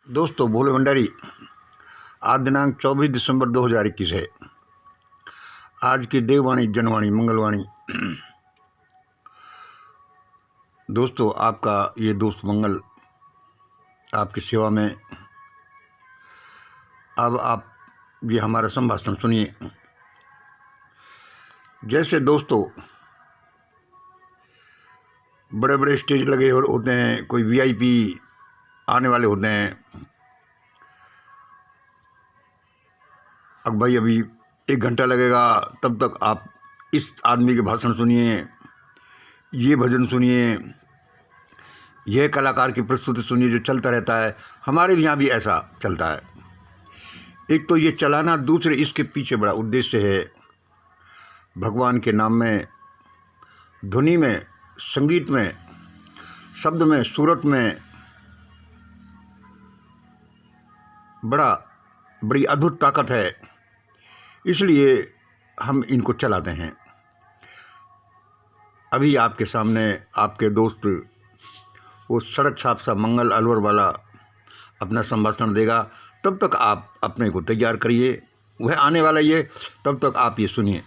दोस्तों, भोले भंडारी। आज दिनांक 24 दिसंबर 2021 है। आज की देववाणी, जनवाणी, मंगलवाणी। दोस्तों, आपका ये दोस्त मंगल आपकी सेवा में। अब आप ये हमारा संभाषण सुनिए। जैसे दोस्तों, बड़े बड़े स्टेज लगे होते हैं, कोई वीआईपी आने वाले होते हैं। अब भाई अभी 1 घंटा लगेगा, तब तक आप इस आदमी के भाषण सुनिए, ये भजन सुनिए, यह कलाकार की प्रस्तुति सुनिए, जो चलता रहता है। हमारे भी यहाँ भी ऐसा चलता है। एक तो ये चलाना, दूसरे इसके पीछे बड़ा उद्देश्य है। भगवान के नाम में, ध्वनि में, संगीत में, शब्द में, सूरत में बड़ी अद्भुत ताकत है। इसलिए हम इनको चलाते हैं। अभी आपके सामने आपके दोस्त वो सड़क छाप सा मंगल अलवर वाला अपना संभाषण देगा। तब तक आप अपने को तैयार करिए, वह आने वाला ही है। तब तक आप ये सुनिए।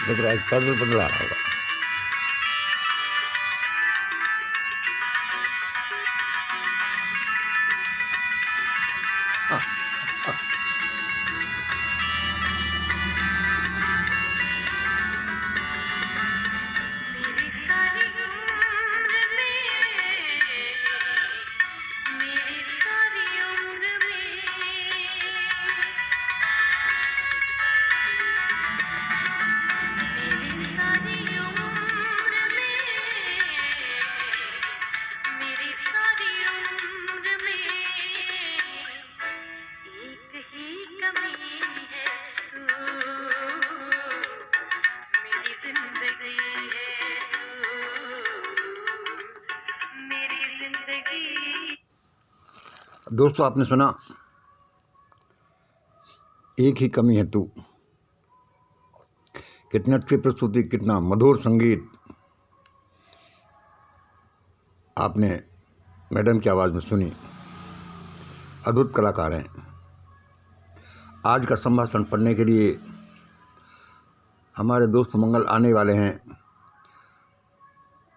देख रहा है, पैदल पैदल आ रहा होगा। दोस्तों, आपने सुना, एक ही कमी है तू। कितनी अच्छी प्रस्तुति, कितना मधुर संगीत आपने मैडम की आवाज़ में सुनी। अद्भुत कलाकार हैं। आज का संभाषण पढ़ने के लिए हमारे दोस्त मंगल आने वाले हैं।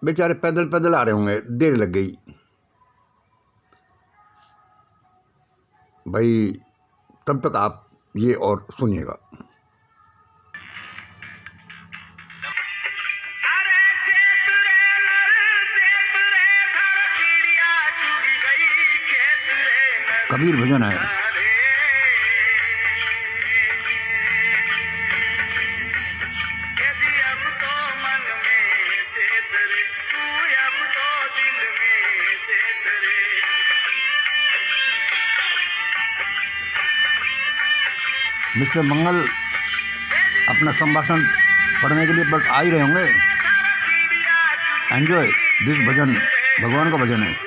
बेचारे पैदल पैदल आ रहे होंगे, देर लग गई। भाई तब तक आप ये और सुनिएगा। अरे चेत रे नर चेत रे धर चिड़िया चुग गई। कबीर भजन है। मिस्टर मंगल अपना संभाषण पढ़ने के लिए बस आ ही रहे होंगे। एंजॉय दिस भजन, भगवान का भजन है।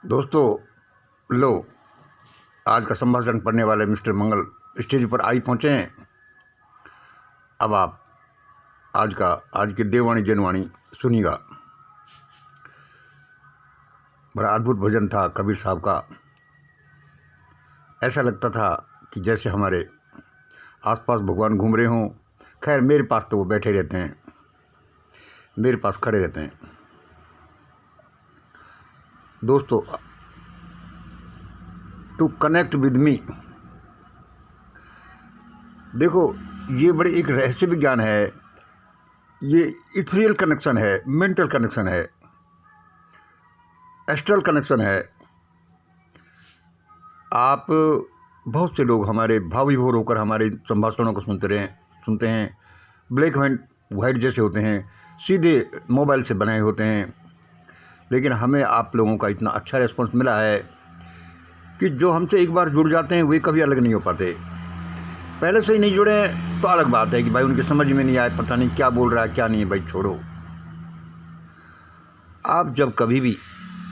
दोस्तों, लो आज का संभाषण पढ़ने वाले मिस्टर मंगल स्टेज पर आई पहुँचे हैं। अब आप आज की देववाणी जनवाणी सुनिएगा। बड़ा अद्भुत भजन था कबीर साहब का। ऐसा लगता था कि जैसे हमारे आसपास भगवान घूम रहे हों। खैर मेरे पास तो वो बैठे रहते हैं, मेरे पास खड़े रहते हैं। दोस्तों, टू कनेक्ट विद मी, देखो ये बड़ी एक रहस्य विज्ञान है। ये इथरियल कनेक्शन है, मेंटल कनेक्शन है, एस्ट्रल कनेक्शन है। आप बहुत से लोग हमारे भाव विभोर होकर हमारे संभाषणों को सुनते हैं। ब्लैक एंड वाइट जैसे होते हैं, सीधे मोबाइल से बनाए होते हैं। लेकिन हमें आप लोगों का इतना अच्छा रिस्पॉन्स मिला है कि जो हमसे एक बार जुड़ जाते हैं वे कभी अलग नहीं हो पाते। पहले से ही नहीं जुड़े तो अलग बात है कि भाई उनकी समझ में नहीं आए, पता नहीं क्या बोल रहा है क्या नहीं है। भाई छोड़ो, आप जब कभी भी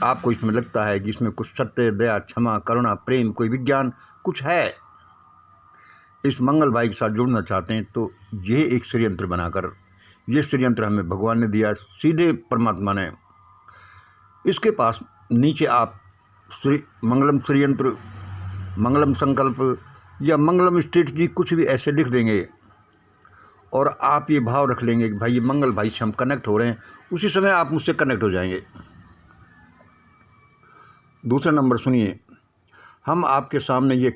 आपको इसमें लगता है कि इसमें कुछ सत्य, दया, क्षमा, करुणा, प्रेम, कोई विज्ञान कुछ है, इस मंगल भाई के साथ जुड़ना चाहते हैं, तो ये एक षड्यंत्र बनाकर, ये षड्यंत्र हमें भगवान ने दिया, सीधे परमात्मा ने। इसके पास नीचे आप मंगलम षड्यंत्र, मंगलम संकल्प या मंगलम स्ट्रेटजी कुछ भी ऐसे लिख देंगे और आप ये भाव रख लेंगे कि भाई ये मंगल भाई से हम कनेक्ट हो रहे हैं। उसी समय आप मुझसे कनेक्ट हो जाएंगे। दूसरा नंबर सुनिए, हम आपके सामने ये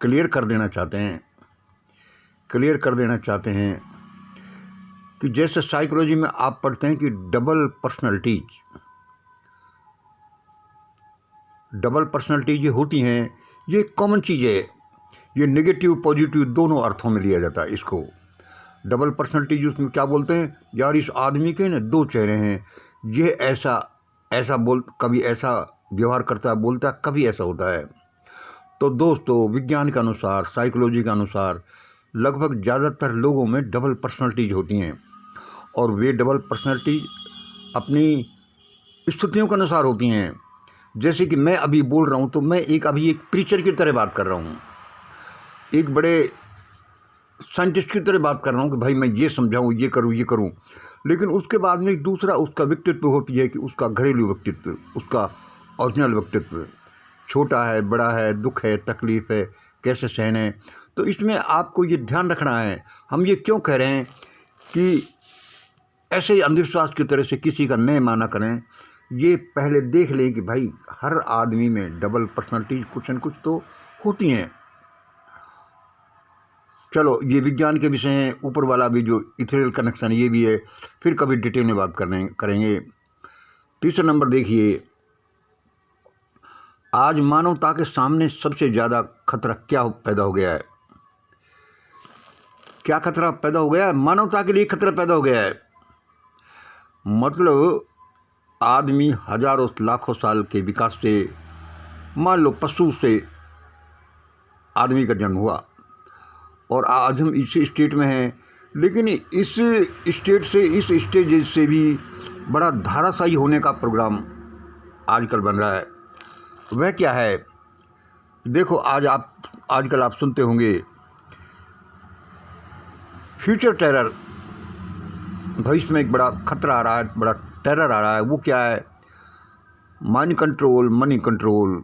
क्लियर कर देना चाहते हैं कि जैसे साइकोलॉजी में आप पढ़ते हैं कि डबल पर्सनैलिटीज ये होती हैं, ये कॉमन चीज़ है। ये नेगेटिव पॉजिटिव दोनों अर्थों में लिया जाता है इसको। डबल पर्सनैलिटीज उसमें क्या बोलते हैं, यार इस आदमी के ना दो चेहरे हैं, ये ऐसा कभी ऐसा व्यवहार करता है, बोलता है, कभी ऐसा होता है। तो दोस्तों, विज्ञान के अनुसार, साइकोलॉजी के अनुसार लगभग ज़्यादातर लोगों में डबल पर्सनैलिटीज होती हैं और वे डबल पर्सनैलिटीज अपनी स्थितियों के अनुसार होती हैं। जैसे कि मैं अभी बोल रहा हूँ तो मैं अभी एक प्रीचर की तरह बात कर रहा हूँ, एक बड़े साइंटिस्ट की तरह बात कर रहा हूँ कि भाई मैं ये समझाऊँ, ये करूँ। लेकिन उसके बाद में एक दूसरा उसका व्यक्तित्व होती है कि उसका घरेलू व्यक्तित्व, उसका ओरिजिनल व्यक्तित्व, छोटा है, बड़ा है, दुख है, तकलीफ़ है, कैसे सहना है। तो इसमें आपको ये ध्यान रखना है। हम ये क्यों कह रहे हैं कि ऐसे ही अंधविश्वास की तरह से किसी का नहीं माना करें। ये पहले देख लें कि भाई हर आदमी में डबल पर्सनालिटी कुछ न कुछ तो होती हैं। चलो ये विज्ञान के विषय हैं, ऊपर वाला भी जो इथेरियल कनेक्शन ये भी है, फिर कभी डिटेल में बात करेंगे। तीसरा नंबर देखिए, आज मानवता के सामने सबसे ज़्यादा खतरा क्या पैदा हो गया है? क्या खतरा पैदा हो गया है? मानवता के लिए खतरा पैदा हो गया है। मतलब आदमी हजारों लाखों साल के विकास से, मान लो पशु से आदमी का जन्म हुआ और आज हम इस स्टेट में हैं, लेकिन इस स्टेट से, इस स्टेज से भी बड़ा धाराशायी होने का प्रोग्राम आजकल बन रहा है। वह क्या है? देखो आजकल आप सुनते होंगे फ्यूचर टेरर, भविष्य में एक बड़ा खतरा आ रहा है, बड़ा टेरर आ रहा है। वो क्या है? Mind control, money control,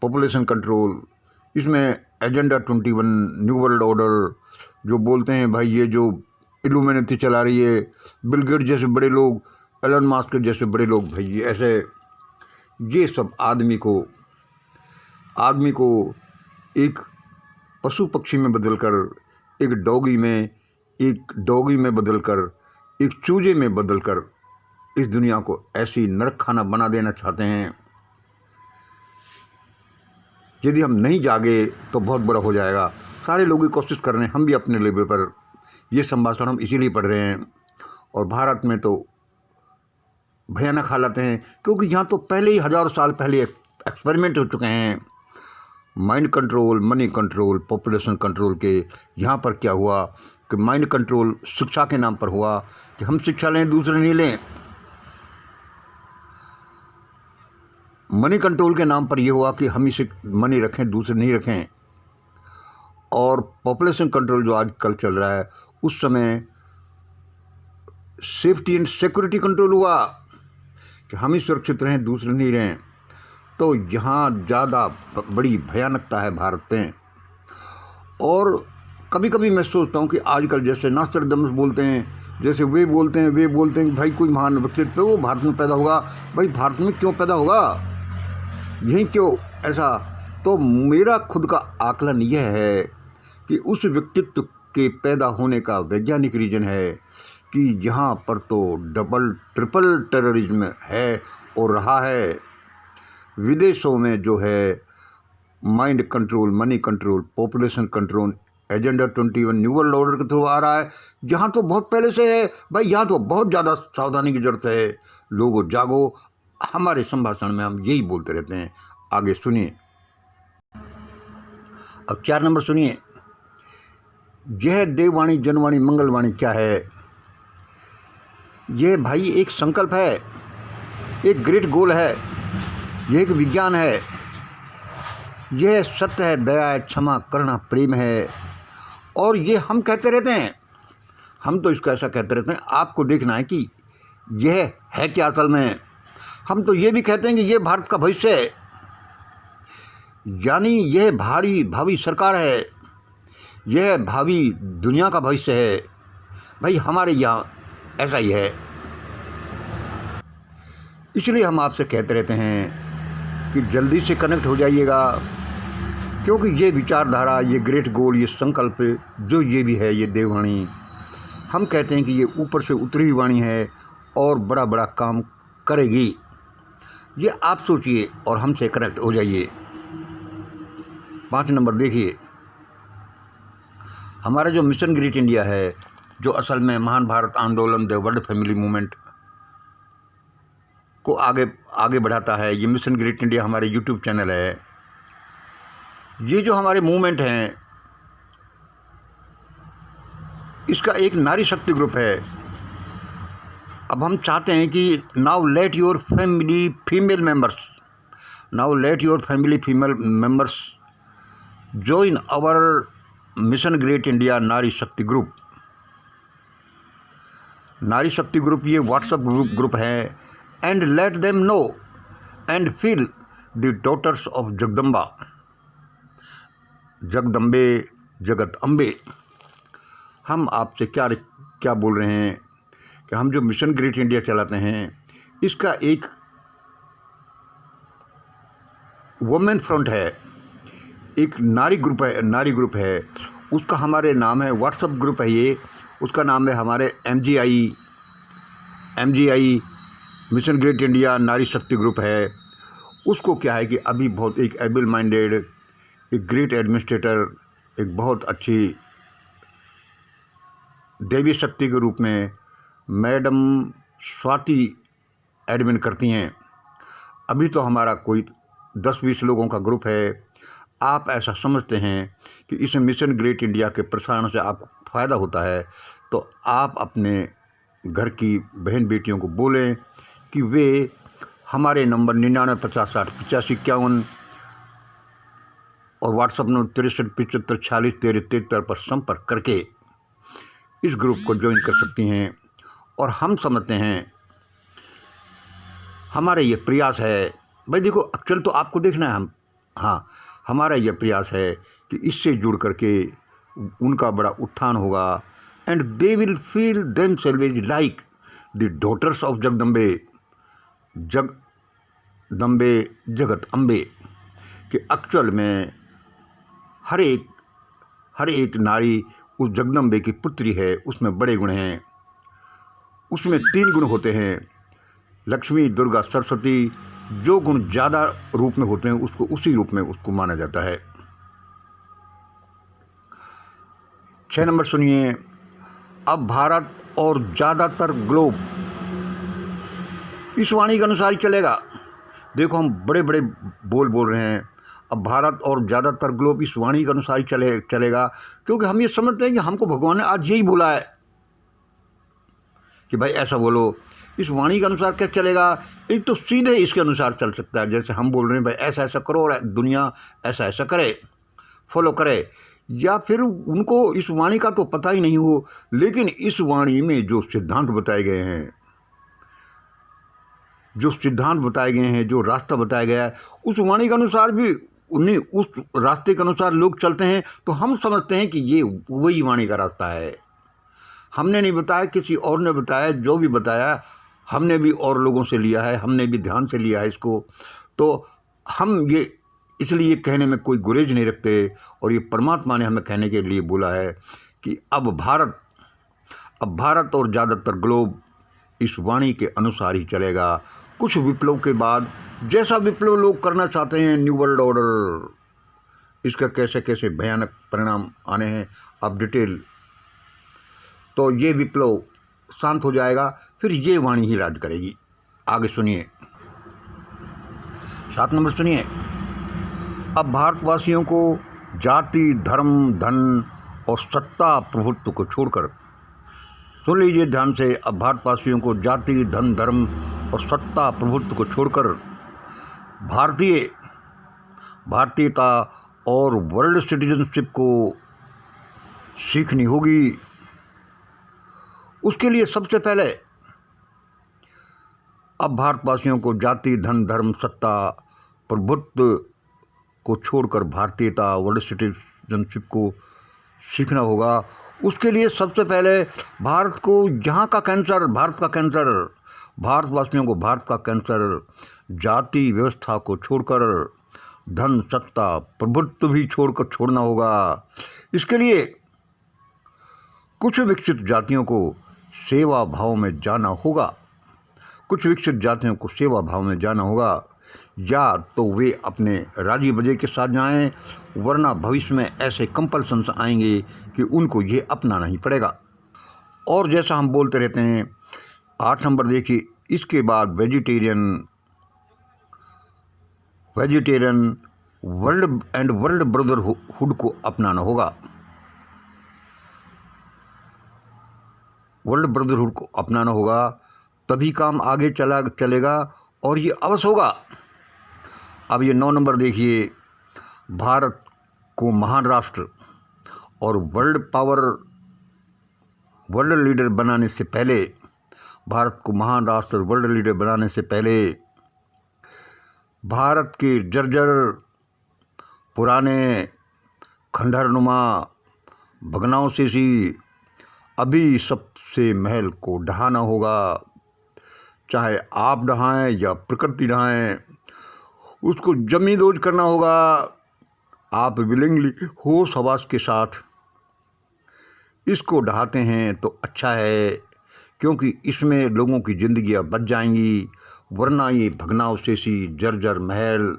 population control. इसमें एजेंडा 21, न्यू वर्ल्ड ऑर्डर जो बोलते हैं भाई, ये जो इल्यूमिनेटी चला रही है, बिल गेट्स जैसे बड़े लोग, एलन मस्क जैसे बड़े लोग, भाई ये ऐसे, ये सब आदमी को एक पशु पक्षी में बदलकर, एक डॉगी में बदलकर, एक चूजे में बदलकर इस दुनिया को ऐसी नरक खाना बना देना चाहते हैं। यदि हम नहीं जागे तो बहुत बुरा हो जाएगा। सारे लोग ही कोशिश कर रहे हैं, हम भी अपने लेवल पर। ये संभाषण हम इसीलिए पढ़ रहे हैं। और भारत में तो भयानक हालत हैं, क्योंकि यहाँ तो पहले ही हजारों साल पहले एक्सपेरिमेंट हो चुके हैं। Mind control, money control, population control के यहाँ पर क्या हुआ कि माइंड कंट्रोल शिक्षा के नाम पर हुआ कि हम शिक्षा लें, दूसरे नहीं लें। मनी कंट्रोल के नाम पर यह हुआ कि हम इसे मनी रखें, दूसरे नहीं रखें। और पॉपुलेशन कंट्रोल जो आजकल चल रहा है, उस समय सेफ्टी एंड सिक्योरिटी कंट्रोल हुआ कि हम ही सुरक्षित रहें, दूसरे नहीं रहें। तो यहाँ ज़्यादा बड़ी भयानकता है भारत में। और कभी कभी मैं सोचता हूँ कि आजकल जैसे नास्ट्राडामस बोलते हैं, जैसे वे बोलते हैं भाई कोई महान व्यक्तित्व वो भारत में पैदा होगा। भाई भारत में क्यों पैदा होगा? यहीं क्यों ऐसा? तो मेरा खुद का आकलन यह है कि उस व्यक्तित्व के पैदा होने का वैज्ञानिक रीजन है कि यहाँ पर तो डबल ट्रिपल टेररिज्म है और रहा है। विदेशों में जो है mind control, money control, population control, agenda 21 new world order के थ्रू आ रहा है। यहाँ तो बहुत पहले से है भाई, यहाँ तो बहुत ज़्यादा सावधानी की जरूरत है। लोगों जागो। हमारे संभाषण में हम यही बोलते रहते हैं। आगे सुनिए। अब 4 नंबर सुनिए। यह देववाणी, जनवाणी, मंगलवाणी क्या है? यह भाई एक संकल्प है, एक ग्रेट गोल है, यह एक विज्ञान है, यह सत्य है, दया है, क्षमा, करुणा, प्रेम है। और ये हम कहते रहते हैं, हम तो इसको ऐसा कहते रहते हैं। आपको देखना है कि यह है क्या असल में। हम तो ये भी कहते हैं कि यह भारत का भविष्य है, यानी यह भावी सरकार है, यह भावी दुनिया का भविष्य है। भाई हमारे यहाँ ऐसा ही है। इसलिए हम आपसे कहते रहते हैं कि जल्दी से कनेक्ट हो जाइएगा, क्योंकि ये विचारधारा, ये ग्रेट गोल, ये संकल्प जो ये भी है, ये देववाणी, हम कहते हैं कि ये ऊपर से उतरी हुई वाणी है और बड़ा बड़ा काम करेगी। ये आप सोचिए और हमसे कनेक्ट हो जाइए। 5 नंबर देखिए। हमारा जो मिशन ग्रेट इंडिया है, जो असल में महान भारत आंदोलन, द वर्ल्ड फैमिली मूवमेंट को आगे बढ़ाता है, ये मिशन ग्रेट इंडिया हमारे यूट्यूब चैनल है। ये जो हमारे मूवमेंट हैं, इसका एक नारी शक्ति ग्रुप है। अब हम चाहते हैं कि now let your family female members join our mission great India Nari Shakti group. Nari Shakti group ये व्हाट्सएप ग्रुप है। And let them know and feel the daughters of Jagdamba, Jagdambe, Jagat Ambe. हम आपसे क्या बोल रहे हैं कि हम जो मिशन ग्रेट इंडिया चलाते हैं, इसका एक वुमेन फ्रंट है, एक नारी ग्रुप है। उसका हमारे नाम है, व्हाट्सएप ग्रुप है ये, उसका नाम है हमारे MGI mission great India Nari Shakti group है। उसको क्या है कि अभी बहुत एक एबल माइंडेड, एक ग्रेट एडमिनिस्ट्रेटर, एक बहुत अच्छी देवी शक्ति के रूप में मैडम स्वाति एडमिन करती हैं। अभी तो हमारा कोई 10-20 लोगों का ग्रुप है। आप ऐसा समझते हैं कि इस मिशन ग्रेट इंडिया के प्रसारण से आपको फ़ायदा होता है, तो आप अपने घर की बहन बेटियों को बोलें कि वे हमारे नंबर 9950608551 और व्हाट्सएप नंबर 6375461373 पर संपर्क करके इस ग्रुप को ज्वाइन कर सकती हैं। और हम समझते हैं, हमारा ये प्रयास है भाई, देखो एक्चुअल तो आपको देखना है, हमारा ये प्रयास है कि इससे जुड़ करके उनका बड़ा उत्थान होगा, and they will feel themselves like the daughters of Jagdambe, Jagat Ambe, कि एक्चुअल में हर एक नारी उस जगदम्बे की पुत्री है। उसमें बड़े गुण हैं, उसमें 3 गुण होते हैं, लक्ष्मी, दुर्गा, सरस्वती। जो गुण ज़्यादा रूप में होते हैं उसको उसी रूप में उसको माना जाता है। 6 नंबर सुनिए, अब भारत और ज़्यादातर ग्लोब इस वाणी के अनुसार ही चलेगा। देखो हम बड़े बड़े बोल रहे हैं, अब भारत और ज़्यादातर ग्लोब इस वाणी के अनुसार ही चलेगा, क्योंकि हम ये समझते हैं कि हमको भगवान ने आज यही बोला है कि भाई ऐसा बोलो। इस वाणी के अनुसार क्या चलेगा? एक तो सीधे इसके अनुसार चल सकता है, जैसे हम बोल रहे हैं भाई ऐसा ऐसा करो और दुनिया ऐसा ऐसा करे, फॉलो करे, या फिर उनको इस वाणी का तो पता ही नहीं हो, लेकिन इस वाणी में जो सिद्धांत बताए गए हैं, जो रास्ता बताया गया है, उस वाणी के अनुसार भी उस रास्ते के अनुसार लोग चलते हैं, तो हम समझते हैं कि ये वही वाणी का रास्ता है। हमने नहीं बताया, किसी और ने बताया। जो भी बताया हमने भी और लोगों से लिया है, हमने भी ध्यान से लिया है इसको। तो हम ये इसलिए कहने में कोई गुरेज नहीं रखते, और ये परमात्मा ने हमें कहने के लिए बोला है कि अब भारत और ज़्यादातर ग्लोब इस वाणी के अनुसार ही चलेगा। कुछ विप्लव के बाद, जैसा विप्लव लोग करना चाहते हैं, न्यू वर्ल्ड ऑर्डर, इसका कैसे कैसे भयानक परिणाम आने हैं, अब डिटेल, तो ये विप्लव शांत हो जाएगा, फिर ये वाणी ही राज करेगी। आगे सुनिए, 7 नंबर सुनिए, अब भारतवासियों को जाति, धर्म, धन और सत्ता प्रभुत्व को छोड़कर, सुन लीजिए ध्यान से, अब भारतवासियों को जाति, धन, धर्म और सत्ता प्रभुत्व को छोड़कर भारतीयता और वर्ल्ड सिटीजनशिप को सीखनी होगी। उसके लिए सबसे पहले अब भारतवासियों को जाति, धन, धर्म, सत्ता, प्रभुत्व को छोड़कर भारतीयता, वर्ल्ड सिटीजनशिप को सीखना होगा। उसके लिए सबसे पहले भारत का कैंसर, भारतवासियों को भारत का कैंसर, जाति व्यवस्था को छोड़कर धन, सत्ता, प्रभुत्व भी छोड़ना होगा। इसके लिए कुछ विकसित जातियों को सेवा भाव में जाना होगा, या तो वे अपने राजी बजे के साथ जाएं, वरना भविष्य में ऐसे कंपल्सन्स आएंगे कि उनको ये अपनाना ही पड़ेगा। और जैसा हम बोलते रहते हैं, 8 नंबर देखिए, इसके बाद वेजिटेरियन वर्ल्ड ब्रदरहुड को अपनाना होगा। वर्ल्ड ब्रदरहुड को अपनाना होगा, तभी काम आगे चलेगा और ये अवश्य होगा। अब ये 9 नंबर देखिए, भारत को महान राष्ट्र और वर्ल्ड लीडर बनाने से पहले भारत के जर्जर पुराने खंडहरनुमा भग्नावशेषी अभी सबसे महल को ढहाना होगा। चाहे आप ढहाएं या प्रकृति ढहाएं, उसको जमींदोज करना होगा। आप विलिंगली होश हवास के साथ इसको ढहाते हैं तो अच्छा है, क्योंकि इसमें लोगों की ज़िंदगियां बच जाएंगी। वरना ये भग्नावशेषी जर्जर महल,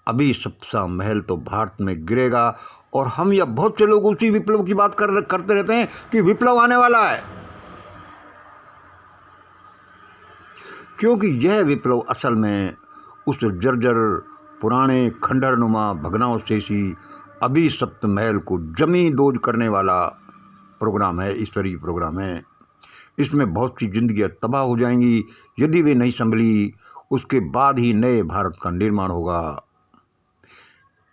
अभी सबसा महल तो भारत में गिरेगा। और हम या बहुत से लोग उसी विप्लव की बात करते रहते हैं कि विप्लव आने वाला है, क्योंकि यह विप्लव असल में उस जर्जर पुराने खंडहरनुमा भग्नावशेषी अभी सप्त महल को जमींदोज करने वाला प्रोग्राम है, ईश्वरीय प्रोग्राम है। इसमें बहुत सी जिंदगियां तबाह हो जाएंगी यदि वे नहीं संभली। उसके बाद ही नए भारत का निर्माण होगा।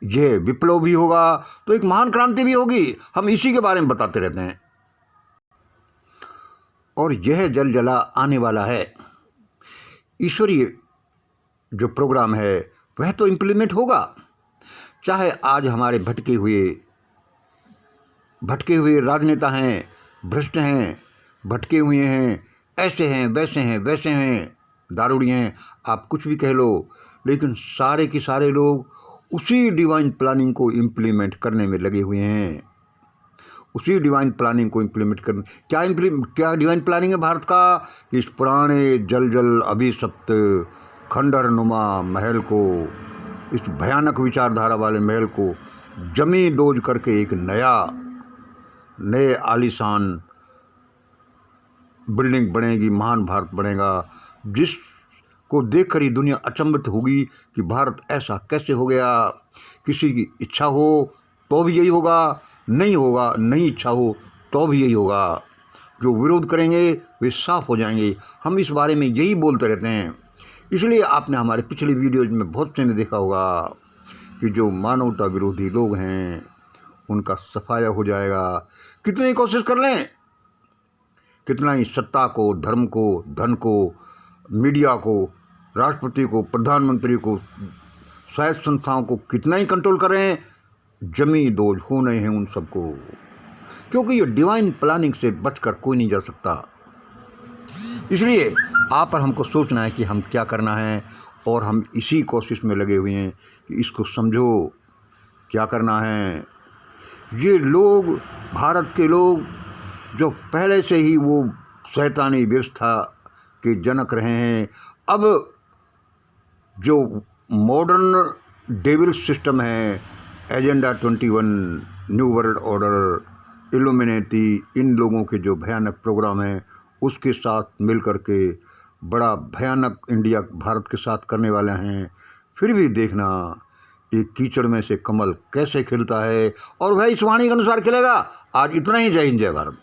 यह विप्लव भी होगा तो एक महान क्रांति भी होगी। हम इसी के बारे में बताते रहते हैं। और यह जलजला आने वाला है। ईश्वरीय जो प्रोग्राम है वह तो इम्प्लीमेंट होगा। चाहे आज हमारे भटके हुए राजनेता हैं, भ्रष्ट हैं, भटके हुए हैं, ऐसे हैं, वैसे हैं, दारूड़ी हैं, आप कुछ भी कह लो, लेकिन सारे के सारे लोग उसी डिवाइन प्लानिंग को इम्प्लीमेंट करने में लगे हुए हैं। उसी डिवाइन प्लानिंग को इम्प्लीमेंट करने, क्या डिवाइन प्लानिंग है भारत का? कि इस पुराने जल अभिशप्त खंडहरनुमा महल को, इस भयानक विचारधारा वाले महल को जमींदोज करके एक नए आलीशान बिल्डिंग बनेगी, महान भारत बनेगा, जिसको देखकर ही दुनिया अचंभित होगी कि भारत ऐसा कैसे हो गया। किसी की इच्छा हो तो भी यही होगा, नहीं इच्छा हो तो भी यही होगा। जो विरोध करेंगे वे साफ हो जाएंगे। हम इस बारे में यही बोलते रहते हैं। इसलिए आपने हमारे पिछले वीडियोज में बहुत से ने देखा होगा कि जो मानवता विरोधी लोग हैं उनका सफाया हो जाएगा। कितनी ही कोशिश कर लें, कितना ही सत्ता को, धर्म को, धन को, मीडिया को, राष्ट्रपति को, प्रधानमंत्री को, स्वायत्त संस्थाओं को कितना ही कंट्रोल करें, जमींदोज होने हैं उन सबको। क्योंकि ये डिवाइन प्लानिंग से बचकर कोई नहीं जा सकता। इसलिए आप पर हमको सोचना है कि हम क्या करना है, और हम इसी कोशिश में लगे हुए हैं कि इसको समझो क्या करना है। ये लोग, भारत के लोग जो पहले से ही वो शैतानी व्यवस्था के जनक रहे हैं, अब जो मॉडर्न डेविल सिस्टम है, agenda 21, new world order, Illuminati, इन लोगों के जो भयानक प्रोग्राम हैं उसके साथ मिलकर के बड़ा भयानक इंडिया भारत के साथ करने वाले हैं। फिर भी देखना एक कीचड़ में से कमल कैसे खिलता है, और वह इस वाणी के अनुसार खिलेगा। आज इतना ही। जय हिंद, जय भारत।